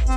Hey,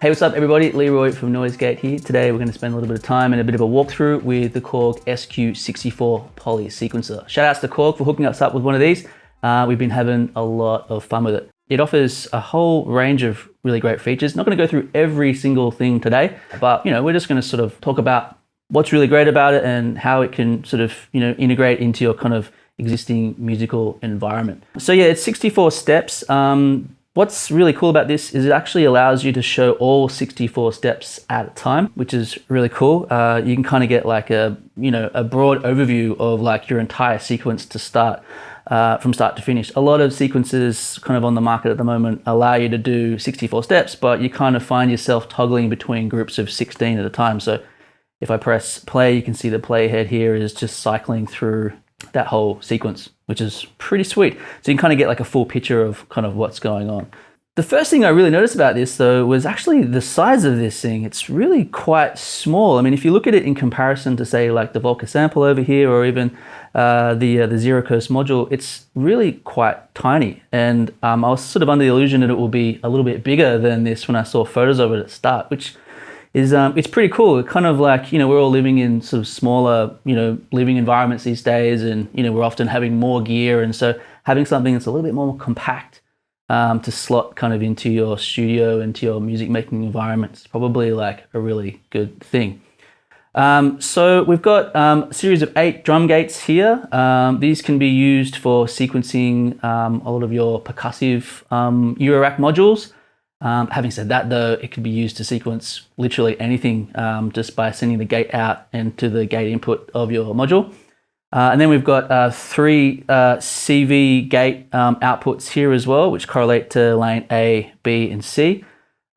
what's up everybody? Leroy from NoiseGate here. Today we're going to spend a little bit of time and a bit of a walkthrough with the Korg SQ-64 poly sequencer. Shout outs to Korg for hooking us up with one of these. We've been having a lot of fun with it. It offers a whole range of really great features. Not going to go through every single thing today, but we're just going to sort of talk about what's really great about it and how it can sort of integrate into your kind of existing musical environment. So yeah, it's 64 steps. What's really cool about this is it actually allows you to show all 64 steps at a time, which is really cool. You can kind of get like a broad overview of like your entire sequence to start, from start to finish. A lot of sequences kind of on the market at the moment allow you to do 64 steps, but you kind of find yourself toggling between groups of 16 at a time. So if I press play, you can see the playhead here is just cycling through that whole sequence, which is pretty sweet. So you can kind of get like a full picture of kind of what's going on. The first thing I really noticed about this though was actually the size of this thing. It's really quite small. I mean, if you look at it in comparison to say like the Volca Sample over here, or even the Zero Coast module, it's really quite tiny. And I was sort of under the illusion that it will be a little bit bigger than this when I saw photos of it at the start, which is it's pretty cool. It kind of like, we're all living in sort of smaller, living environments these days, and we're often having more gear, and so having something that's a little bit more compact to slot kind of into your studio, into your music making environment is probably like a really good thing. So we've got a series of 8 drum gates here. These can be used for sequencing a lot of your percussive Eurorack modules. Having said that though, it can be used to sequence literally anything just by sending the gate out into the gate input of your module. And then we've got 3 CV gate outputs here as well, which correlate to lane A, B, and C.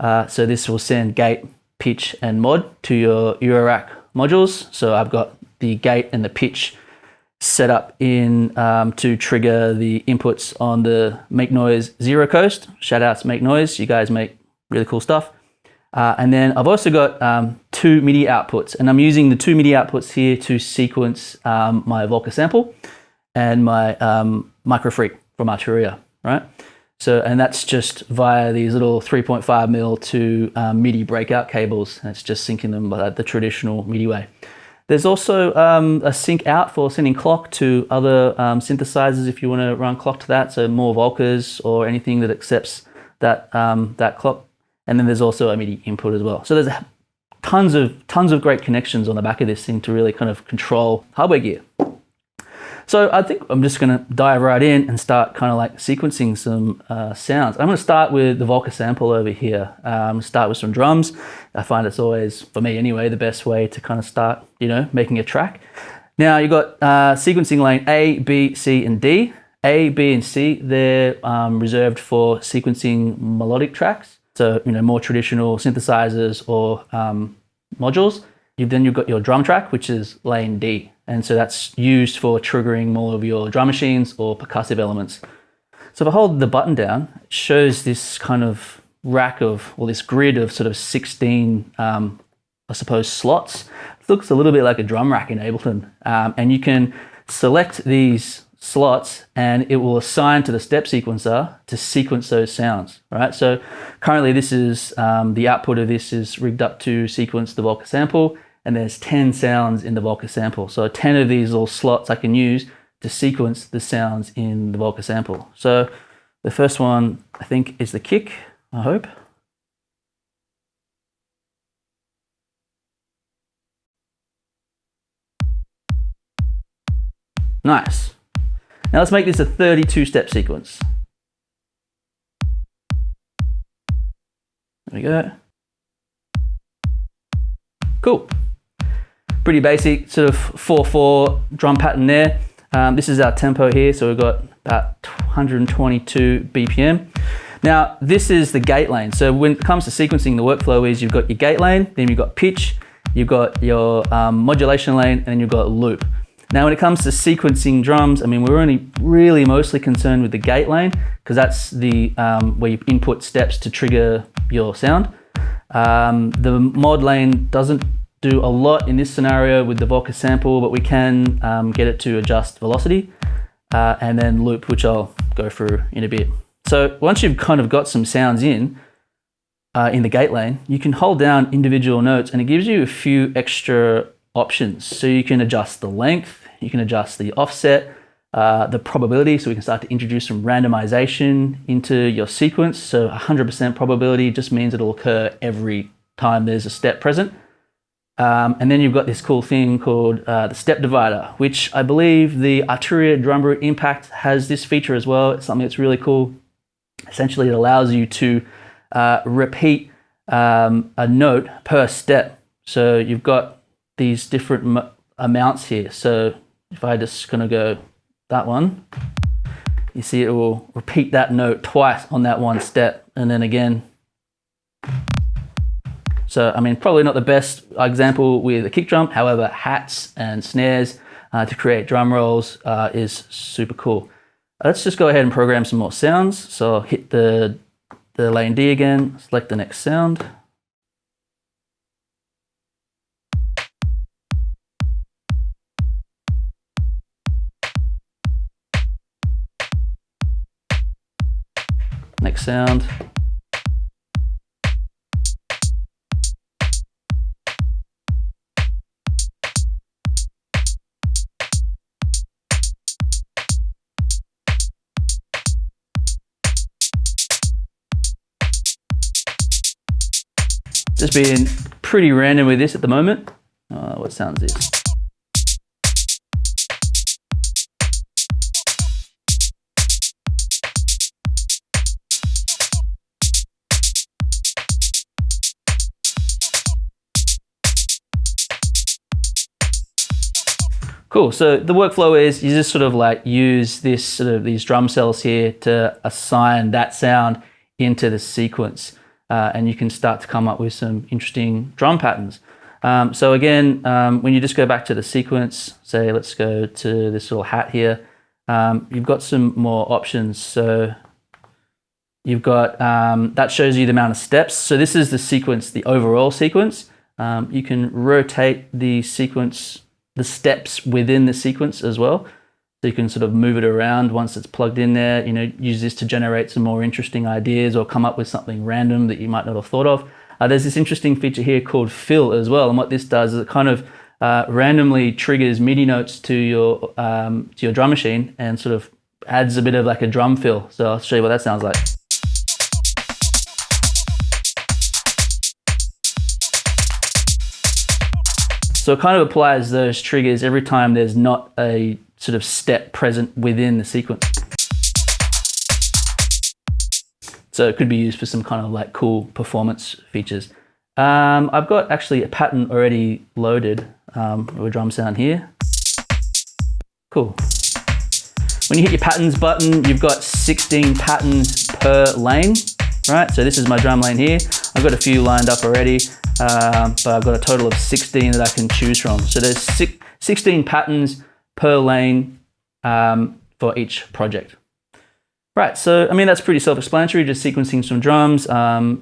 So this will send gate, pitch, and mod to your Eurorack modules. So I've got the gate and the pitch set up in to trigger the inputs on the Make Noise Zero Coast. Shout out to Make Noise, you guys make really cool stuff. And then I've also got 2 MIDI outputs, and I'm using the 2 MIDI outputs here to sequence my Volca Sample and my MicroFreak from Arturia, right? So, and that's just via these little 3.5mm to MIDI breakout cables, and it's just syncing them by the traditional MIDI way. There's also a sync out for sending clock to other synthesizers if you want to run clock to that, so more Volcas or anything that accepts that that clock. And then there's also a MIDI input as well. So there's tons of great connections on the back of this thing to really kind of control hardware gear. So I think I'm just going to dive right in and start kind of like sequencing some sounds. I'm going to start with the Volca Sample over here. Start with some drums. I find it's always, for me anyway, the best way to kind of start, making a track. Now you've got sequencing lane A, B, C, and D. A, B, and C, they're reserved for sequencing melodic tracks. So, more traditional synthesizers or modules. Then you've got your drum track, which is lane D. And so that's used for triggering more of your drum machines or percussive elements. So if I hold the button down, it shows this kind of rack of, or this grid of sort of 16, I suppose, slots. It looks a little bit like a drum rack in Ableton. And you can select these slots and it will assign to the step sequencer to sequence those sounds, right? So currently this is, the output of this is rigged up to sequence the Volca Sample, and there's 10 sounds in the Volca Sample. So 10 of these little slots I can use to sequence the sounds in the Volca Sample. So the first one, I think, is the kick, I hope. Nice. Now let's make this a 32-step sequence. There we go. Cool. Pretty basic, sort of 4/4 drum pattern there. This is our tempo here, so we've got about 122 BPM. Now, this is the gate lane. So when it comes to sequencing, the workflow is you've got your gate lane, then you've got pitch, you've got your modulation lane, and then you've got loop. Now, when it comes to sequencing drums, I mean, we're only really mostly concerned with the gate lane, because that's the where you input steps to trigger your sound. The mod lane doesn't do a lot in this scenario with the Volca Sample, but we can get it to adjust velocity and then loop, which I'll go through in a bit. So once you've kind of got some sounds in the gate lane, you can hold down individual notes and it gives you a few extra options. So you can adjust the length, you can adjust the offset, the probability, so we can start to introduce some randomization into your sequence. So 100% probability just means it'll occur every time there's a step present. And then you've got this cool thing called the step divider, which I believe the Arturia Drum Root Impact has this feature as well. It's something that's really cool. Essentially, it allows you to repeat a note per step. So you've got these different amounts here. So if I just gonna go that one, you see it will repeat that note twice on that one step, and then again. So, I mean, probably not the best example with a kick drum. However, hats and snares to create drum rolls is super cool. Let's just go ahead and program some more sounds. So I'll hit the lane D again, select the next sound. Next sound. Just being pretty random with this at the moment. What sounds is this? Cool, so the workflow is you just sort of like use these drum cells here to assign that sound into the sequence. And you can start to come up with some interesting drum patterns. So again, when you just go back to the sequence, say let's go to this little hat here, you've got some more options. So you've got, that shows you the amount of steps. So this is the sequence, the overall sequence. You can rotate the sequence, the steps within the sequence as well. So you can sort of move it around once it's plugged in there, use this to generate some more interesting ideas or come up with something random that you might not have thought of. There's this interesting feature here called fill as well. And what this does is it kind of randomly triggers MIDI notes to your drum machine and sort of adds a bit of like a drum fill. So I'll show you what that sounds like. So it kind of applies those triggers every time there's not a sort of step present within the sequence. So it could be used for some kind of like cool performance features. I've got actually a pattern already loaded with a drum sound here. Cool. When you hit your patterns button, you've got 16 patterns per lane, right? So this is my drum lane here. I've got a few lined up already. But I've got a total of 16 that I can choose from. So there's 16 patterns per lane for each project. Right, so I mean, that's pretty self-explanatory, just sequencing some drums.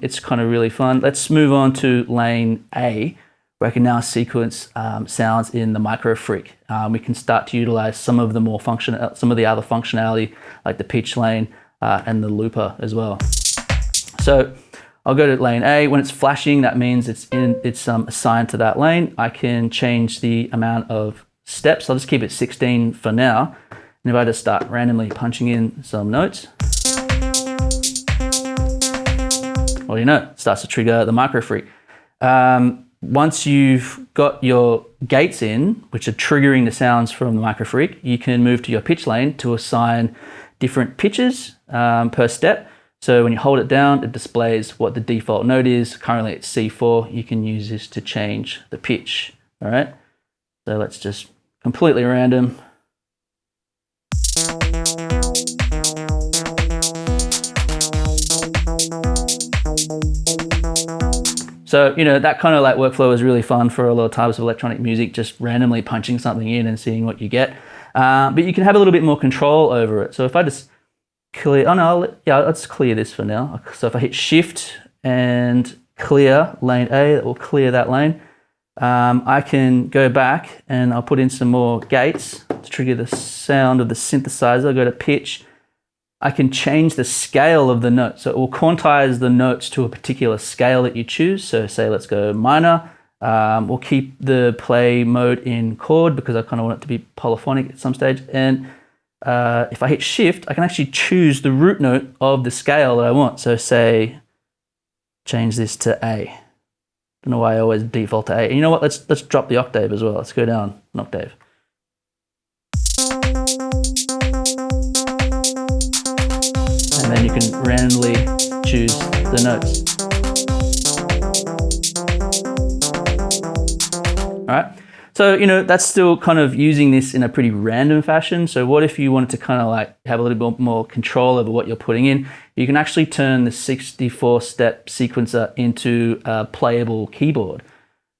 It's kind of really fun. Let's move on to lane A, where I can now sequence sounds in the MicroFreak. We can start to utilize some of the other functionality, like the pitch lane and the looper as well. So I'll go to lane A. When it's flashing, that means it's assigned to that lane. I can change the amount of steps. I'll just keep it 16 for now. And if I just start randomly punching in some notes, well, it starts to trigger the MicroFreak. Once you've got your gates in, which are triggering the sounds from the MicroFreak, you can move to your pitch lane to assign different pitches per step. So when you hold it down, it displays what the default note is. Currently it's C4. You can use this to change the pitch. All right. So let's just completely random. So, you know, that kind of like workflow is really fun for a lot of types of electronic music, just randomly punching something in and seeing what you get. But you can have a little bit more control over it. So if I just clear, let's clear this for now. So if I hit Shift and clear lane A, it will clear that lane. I can go back and I'll put in some more gates to trigger the sound of the synthesizer. I'll go to pitch. I can change the scale of the note. So it will quantize the notes to a particular scale that you choose. So say, let's go minor. We'll keep the play mode in chord because I kind of want it to be polyphonic at some stage. And if I hit Shift, I can actually choose the root note of the scale that I want. So say, change this to A. Don't know why I always default to A. And you know what? Let's drop the octave as well. Let's go down an octave. And then you can randomly choose the notes. All right. So, you know, that's still kind of using this in a pretty random fashion. So what if you wanted to kind of like have a little bit more control over what you're putting in? You can actually turn the 64-step sequencer into a playable keyboard,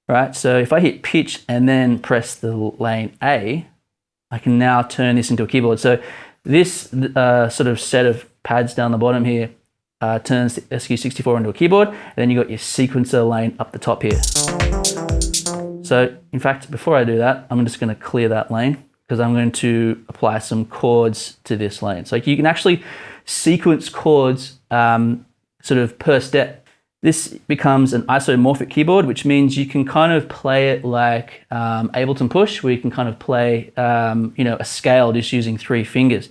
right? So if I hit pitch and then press the lane A, I can now turn this into a keyboard. So this sort of set of pads down the bottom here turns the SQ-64 into a keyboard, and then you got your sequencer lane up the top here. So in fact, before I do that, I'm just going to clear that lane because I'm going to apply some chords to this lane. So you can actually sequence chords sort of per step. This becomes an isomorphic keyboard, which means you can kind of play it like Ableton Push, where you can kind of play you know, a scale just using 3 fingers.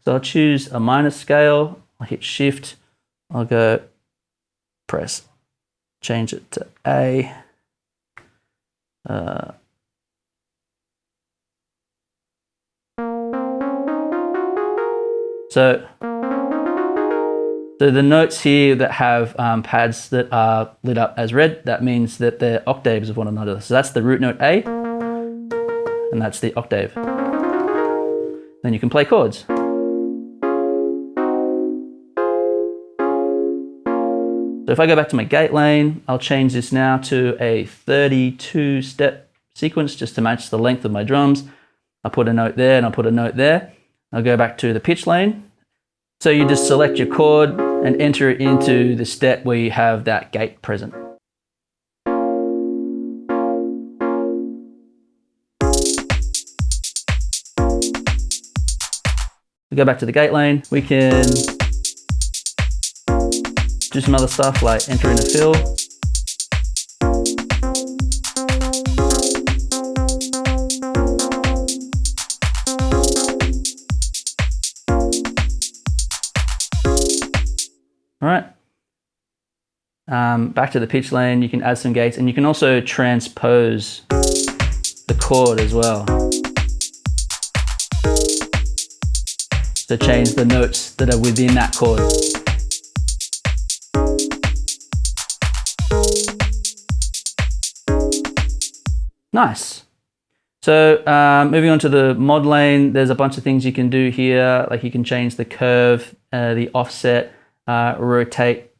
So I'll choose a minor scale, I'll hit Shift, I'll go press, change it to A. So the notes here that have pads that are lit up as red, that means that they're octaves of one another. So that's the root note A, and that's the octave. Then you can play chords. So if I go back to my gate lane, I'll change this now to a 32-step sequence just to match the length of my drums. I'll put a note there and I'll put a note there. I'll go back to the pitch lane. So you just select your chord and enter it into the step where you have that gate present. We go back to the gate lane. We can do some other stuff like enter in a fill. All right. Back to the pitch lane, you can add some gates and you can also transpose the chord as well. So change the notes that are within that chord. Nice. So moving on to the mod lane, there's a bunch of things you can do here. Like you can change the curve, the offset, rotate,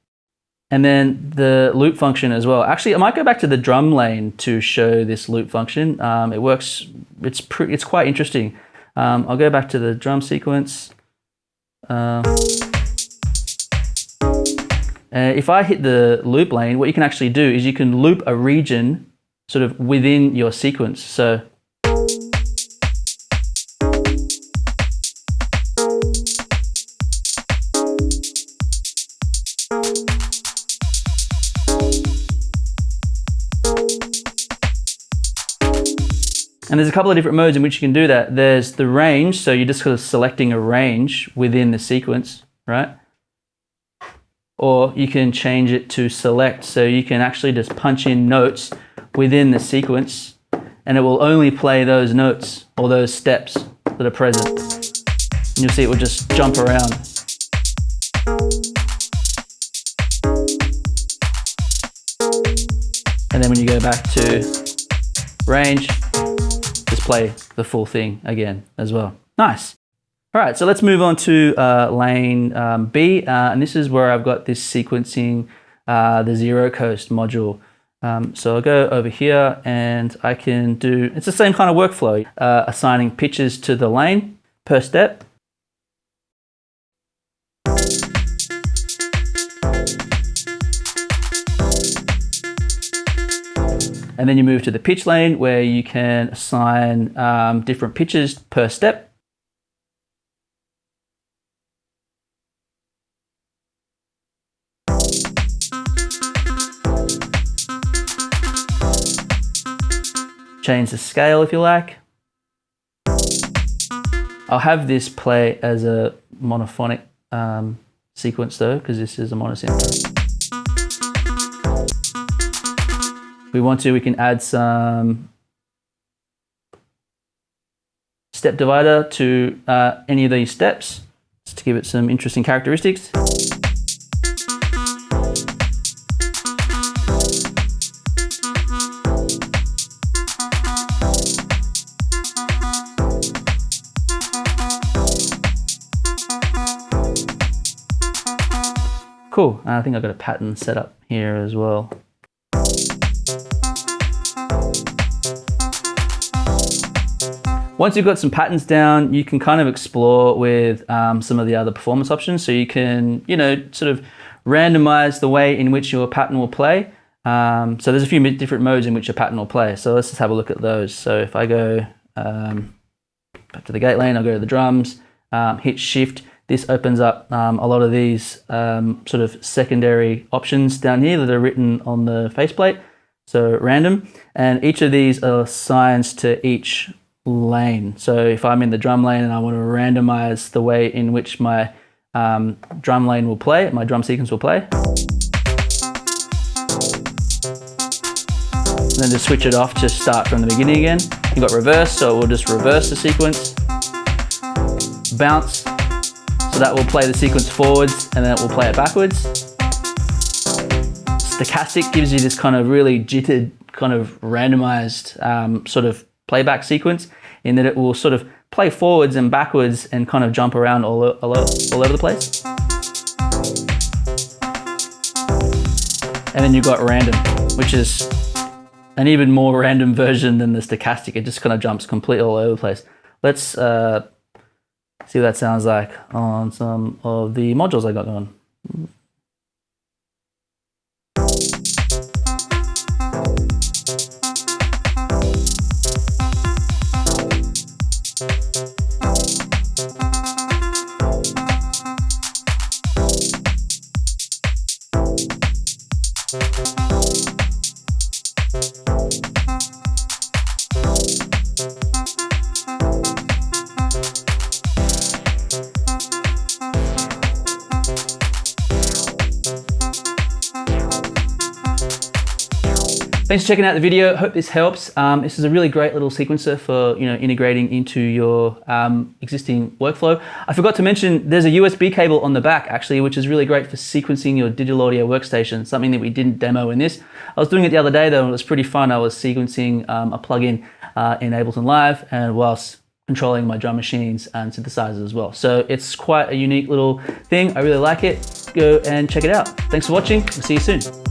and then the loop function as well. Actually, I might go back to the drum lane to show this loop function. It works, it's quite interesting. I'll go back to the drum sequence. If I hit the loop lane, what you can actually do is you can loop a region sort of within your sequence. So and there's a couple of different modes in which you can do that. There's the range, so you're just sort of selecting a range within the sequence, right? Or you can change it to select, so you can actually just punch in notes within the sequence and it will only play those notes or those steps that are present. And you'll see it will just jump around. And then when you go back to range, just play the full thing again as well. Nice. All right, so let's move on to lane B, and this is where I've got this sequencing, the Zero Coast module. So I'll go over here and I can do, it's the same kind of workflow, assigning pitches to the lane per step. And then you move to the pitch lane where you can assign different pitches per step. Change the scale if you like. I'll have this play as a monophonic sequence though, because this is a monosynth. If we want to, we can add some step divider to any of these steps, just to give it some interesting characteristics. Cool, and I think I've got a pattern set up here as well. Once you've got some patterns down, you can kind of explore with some of the other performance options. So you can, sort of randomize the way in which your pattern will play. So there's a few different modes in which your pattern will play. So let's just have a look at those. So if I go back to the gate lane, I'll go to the drums, hit shift. This opens up a lot of these sort of secondary options down here that are written on the faceplate. So random, and each of these are assigned to each lane. So if I'm in the drum lane and I want to randomize the way in which my drum lane will play, my drum sequence will play. And then to switch it off, just start from the beginning again. You've got reverse, so it will just reverse the sequence. Bounce. So that will play the sequence forwards and then it will play it backwards. Stochastic gives you this kind of really jittered, kind of randomized sort of playback sequence, in that it will sort of play forwards and backwards and kind of jump around all over the place. And then you've got random, which is an even more random version than the stochastic. It just kind of jumps completely all over the place. Let's see what that sounds like on some of the modules I got going. Thanks for checking out the video. Hope this helps. This is a really great little sequencer for integrating into your existing workflow. I forgot to mention there's a USB cable on the back actually, which is really great for sequencing your digital audio workstation. Something that we didn't demo in this. I was doing it the other day though, and it was pretty fun. I was sequencing a plugin in Ableton Live, and whilst controlling my drum machines and synthesizers as well. So it's quite a unique little thing. I really like it. Go and check it out. Thanks for watching. We'll see you soon.